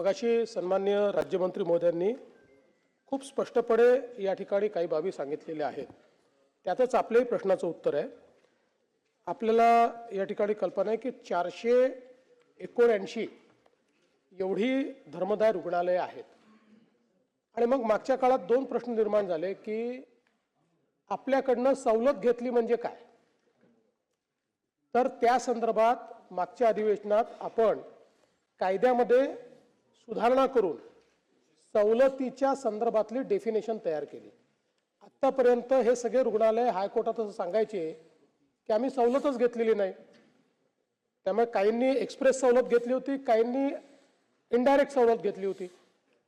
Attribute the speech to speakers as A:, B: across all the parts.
A: मगाशी सन्माननीय राज्यमंत्री महोदयांनी खूप स्पष्टपणे या ठिकाणी काही बाबी सांगितलेल्या आहेत. त्यातच आपल्याही प्रश्नाचं उत्तर आहे. आपल्याला या ठिकाणी कल्पना आहे की 479 एवढी धर्मदाय रुग्णालये आहेत. आणि मग मागच्या काळात दोन प्रश्न निर्माण झाले की आपल्याकडनं सवलत घेतली म्हणजे काय. तर त्या संदर्भात मागच्या अधिवेशनात आपण कायद्यामध्ये सुधारणा करून सवलतीच्या संदर्भातली डेफिनेशन तयार केली. आतापर्यंत हे सगळे रुग्णालय हायकोर्टात असं सांगायचे की आम्ही सवलतच घेतलेली नाही. त्यामुळे काहींनी एक्सप्रेस सवलत घेतली होती, काहींनी इनडायरेक्ट सवलत घेतली होती.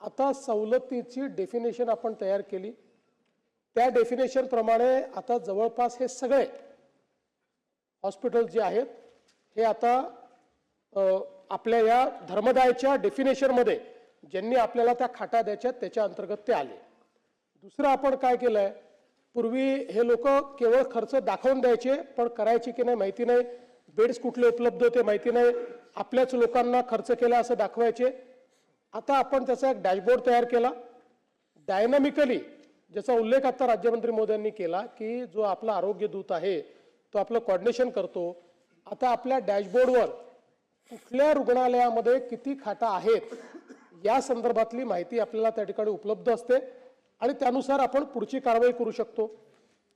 A: आता सवलतीची डेफिनेशन आपण तयार केली. त्या डेफिनेशन प्रमाणे आता जवळपास हे सगळे हॉस्पिटल जे आहेत हे आता आपल्या या धर्मदायच्या डेफिनेशनमध्ये ज्यांनी आपल्याला त्या खाटा द्यायच्या त्याच्या अंतर्गत ते आले. दुसरं आपण काय केलंय, पूर्वी हे लोक केवळ खर्च दाखवून द्यायचे पण करायचे की नाही माहिती नाही, बेड्स कुठले उपलब्ध होते माहिती नाही, आपल्याच लोकांना खर्च केला असं दाखवायचे. आता आपण त्याचा एक डॅशबोर्ड तयार केला डायनामिकली, ज्याचा उल्लेख आता राज्यमंत्री महोदयांनी केला की जो आपला आरोग्य दूत आहे तो आपलं कोऑर्डिनेशन करतो. आता आपल्या डॅशबोर्डवर कुठल्या रुग्णालयामध्ये किती खाटा आहेत या संदर्भातली माहिती आपल्याला त्या ठिकाणी उपलब्ध असते आणि त्यानुसार आपण पुढची कारवाई करू शकतो.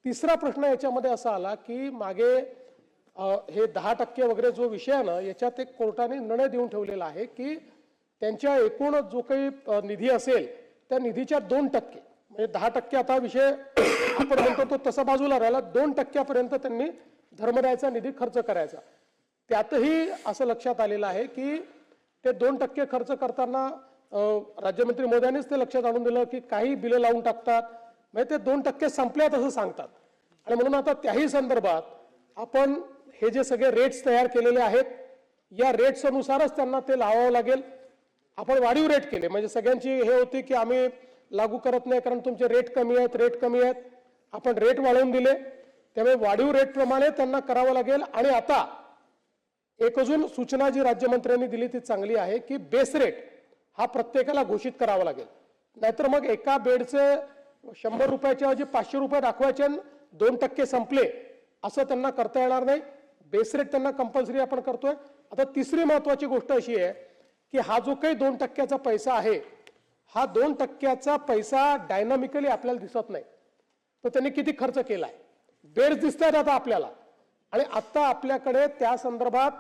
A: तिसरा प्रश्न याच्यामध्ये असा आला की मागे हे 10% वगैरे जो विषय आहे ना, याच्यात एक कोर्टाने निर्णय देऊन ठेवलेला आहे की त्यांच्या एकूण जो काही निधी असेल त्या निधीच्या 2%, म्हणजे 10% आता विषय आपण म्हणतो तो तसा बाजूला राहिला, 2% त्यांनी धर्मदायचा निधी खर्च करायचा. त्यातही असं लक्षात आलेलं आहे की ते 2% खर्च करताना राज्यमंत्री महोदयांनीच ते लक्षात आणून दिलं की काही बिलं लावून टाकतात, म्हणजे ते 2% संपल्यात असं सांगतात. आणि म्हणून आता त्याही संदर्भात आपण हे जे सगळे रेट्स तयार केलेले आहेत या रेट्स अनुसारच त्यांना ते लावावं लागेल. आपण वाढीव रेट केले, म्हणजे सगळ्यांची हे होती की आम्ही लागू करत नाही कारण तुमचे रेट कमी आहेत. आपण रेट वाढवून दिले, त्यामुळे वाढीव रेट प्रमाणे त्यांना करावं लागेल. आणि आता एक अजून सूचना जी राज्यमंत्र्यांनी दिली ती चांगली आहे की बेस रेट हा प्रत्येकाला घोषित करावा लागेल. नाहीतर मग एका बेडचे 100 रुपयाच्या ऐवजी 500 रुपये दाखवायचे, 2% संपले असं त्यांना करता येणार नाही. बेस रेट त्यांना कंपल्सरी आपण करतोय. आता तिसरी महत्वाची गोष्ट अशी आहे की हा जो काही 2%चा पैसा आहे हा 2%चा पैसा डायनामिकली आपल्याला दिसत नाही. तर त्यांनी किती खर्च केलाय, बेड्स दिसतात आता आपल्याला, आणि आता आपल्याकडे त्या संदर्भात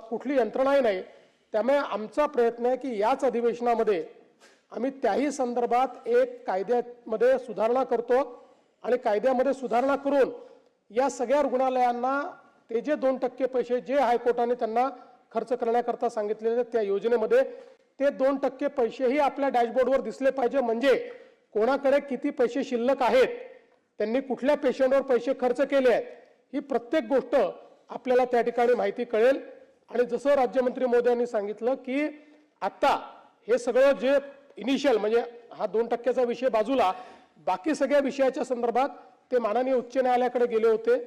A: कुठली यंत्रणाही नाही. त्यामुळे आमचा प्रयत्न आहे की याच अधिवेशनामध्ये आम्ही त्याही संदर्भात एक कायद्यामध्ये सुधारणा करतो आणि कायद्यामध्ये सुधारणा करून या सगळ्या रुग्णालयांना ते जे 2% पैसे जे हायकोर्टाने त्यांना खर्च करण्याकरता सांगितलेले त्या योजनेमध्ये ते 2% पैसेही आपल्या डॅशबोर्डवर दिसले पाहिजे. म्हणजे कोणाकडे किती पैसे शिल्लक आहेत, त्यांनी कुठल्या पेशंटवर पैसे खर्च केले आहेत, ही प्रत्येक गोष्ट आपल्याला त्या ठिकाणी माहिती कळेल. आणि जसं राज्यमंत्री महोदयांनी सांगितलं की आता हे सगळं जे इनिशियल म्हणजे हा 2%चा विषय बाजूला, बाकी सगळ्या विषयाच्या संदर्भात ते माननीय उच्च न्यायालयाकडे गेले होते.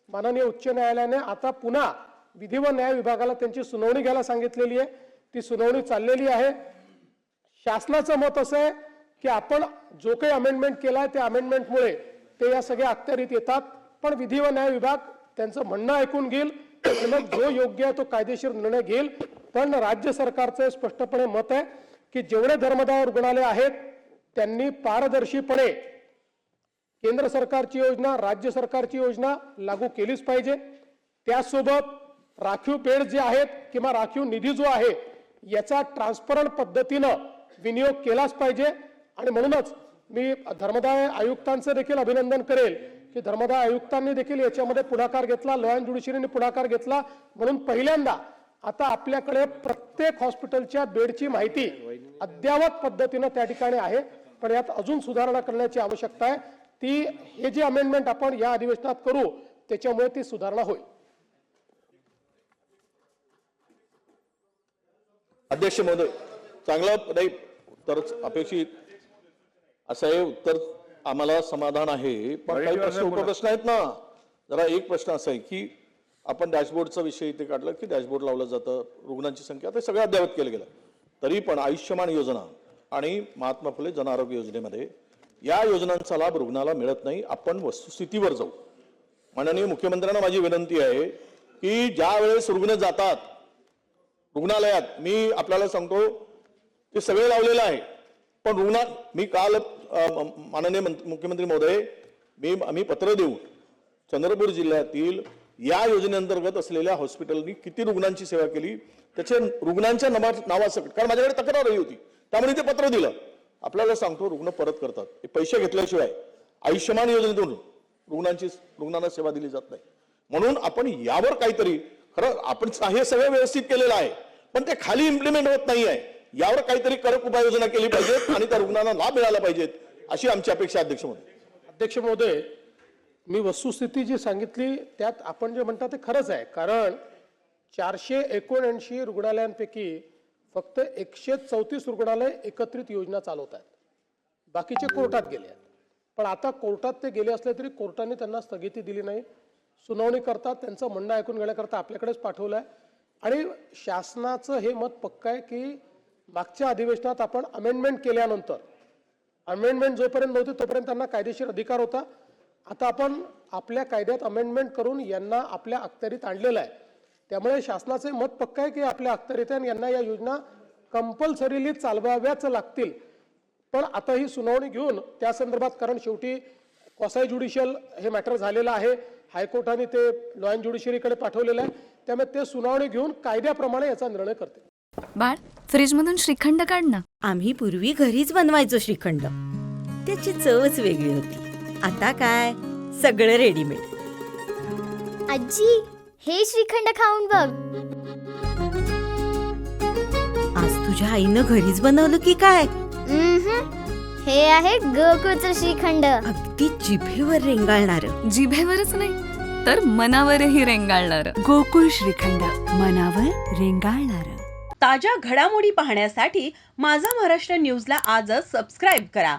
A: माननीय उच्च न्यायालयाने आता पुन्हा विधी व न्याय विभागाला त्यांची सुनावणी घ्यायला सांगितलेली आहे. ती सुनावणी चाललेली आहे. शासनाचं मत असं आहे की आपण जो काही अमेंडमेंट केलाय त्या अमेंडमेंटमुळे ते या सगळ्या अखत्यारीत येतात, पण विधी व न्याय विभाग त्यांचं म्हणणं ऐकून घेईल आणि मग जो योग्य आहे तो कायदेशीर निर्णय घेईल. पण राज्य सरकारचं स्पष्टपणे मत आहे की जेवढे धर्मदाय रुग्णालय आहेत त्यांनी पारदर्शीपणे केंद्र सरकारची योजना, राज्य सरकारची योजना लागू केलीच पाहिजे. त्यासोबत राखीव बेड जे आहेत किंवा राखीव निधी जो आहे याचा ट्रान्सपरंट पद्धतीनं विनियोग केलाच पाहिजे. आणि म्हणूनच मी धर्मदाय आयुक्तांचं देखील अभिनंदन करेल की धर्मदाय आयुक्तांनी देखील याच्यामध्ये पुढाकार घेतला, लॉ अँड ज्युडिशरीने पुढाकार घेतला. म्हणून पहिल्यांदा आता आपल्याकडे प्रत्येक हॉस्पिटलच्या बेडची माहिती अद्ययावत पद्धतीनं त्या ठिकाणी आहे. पण यात अजून सुधारणा करण्याची आवश्यकता आहे. ती हे जे अमेंडमेंट आपण या अधिवेशनात करू त्याच्यामुळे ती सुधारणा होईल.
B: अध्यक्ष महोदय, चांगलं नाही तर अपेक्षित असं हे उत्तर आम्हाला समाधान आहे. पण काही प्रश्न उपप्रश्न आहेत ना. जरा एक प्रश्न असा आहे की आपण डॅशबोर्डचा विषय इथे काढला की डॅशबोर्ड लावलं जातं, रुग्णांची संख्या आता सगळं अद्ययावत केलं गेलं. तरी पण आयुष्यमान योजना आणि महात्मा फुले जन आरोग्य योजनेमध्ये या योजनांचा लाभ रुग्णाला मिळत नाही. आपण वस्तुस्थितीवर जाऊ. माननीय मुख्यमंत्र्यांना माझी विनंती आहे की ज्या वेळेस रुग्ण जातात रुग्णालयात, मी आपल्याला सांगतो ते सगळे लावलेलं आहे, पण मी काल माननीय मुख्यमंत्री महोदय मी पत्र देऊन चंद्रपूर जिल्ह्यातील या योजनेअंतर्गत असलेल्या हॉस्पिटलनी किती रुग्णांची सेवा केली त्याचे रुग्णांच्या नावासकट, कारण माझ्याकडे तक्रार आली होती त्यामुळे ते पत्र दिलं. आपल्याला सांगतो रुग्ण परत करतात. पैसे घेतल्याशिवाय आयुष्यमान योजनेतून रुग्णांना सेवा दिली जात नाही. म्हणून आपण यावर काहीतरी, खरं आपण हे सगळं व्यवस्थित केलेलं आहे पण ते खाली इम्प्लिमेंट होत नाही आहे. यावर काहीतरी कडक उपाययोजना केली पाहिजेत आणि त्या रुग्णांना लाभ मिळाला पाहिजेत अशी आमची अपेक्षा. अध्यक्ष
A: महोदय, मी वस्तुस्थिती जी सांगितली त्यात आपण जे म्हणता ते खरंच आहे. कारण 479 रुग्णालयांपैकी फक्त 134 रुग्णालय एकत्रित योजना चालवत आहेत, बाकीचे कोर्टात गेले आहेत. पण आता कोर्टात ते गेले असले तरी कोर्टाने त्यांना स्थगिती दिली नाही. सुनावणी करतात, त्यांचं म्हणणं ऐकून घेण्याकरता आपल्याकडेच पाठवलं आहे. आणि शासनाचं हे मत पक्क आहे की मागच्या अधिवेशनात आपण अमेंडमेंट केल्यानंतर, अमेंडमेंट जोपर्यंत नव्हती तोपर्यंत त्यांना कायदेशीर अधिकार होता. आता आपण आपल्या कायद्यात अमेंडमेंट करून यांना आपल्या अखत्यारीत आणलेलं आहे. त्यामुळे शासनाचे मत पक्क आहे की आपल्या अखत्यारीत आहे, यांना या योजना कंपल्सरीली चालवाव्याच लागतील. पण आता ही सुनावणी घेऊन त्या संदर्भात, कारण शेवटी क्वासाय ज्युडिशियल हे मॅटर झालेलं आहे, हायकोर्टाने ते लॉ अँड ज्युडिशरीकडे पाठवलेलं आहे. त्यामुळे ते सुनावणी घेऊन कायद्याप्रमाणे याचा निर्णय करते.
C: बाळ, फ्रीजमधून श्रीखंड काढ ना.
D: आम्ही पूर्वी घरीच बनवायचो श्रीखंड, त्याची चवच वेगळी होती. आता काय सगळं रेडीमेड.
E: आजी, हे श्रीखंड खाऊन बघ.
D: आज तुझ्या आईनं घरीच बनवलं की काय?
E: हे आहे गोकुळचं श्रीखंड.
D: अगदी जिभेवर रेंगाळणार.
C: जिभेवरच नाही तर मनावरही रेंगाळणार. गोकुळ श्रीखंड, मनावर रेंगाळणार.
F: ताज्या घडामोडी पाहण्यासाठी माझा महाराष्ट्र न्यूजला आजच सबस्क्राईब करा.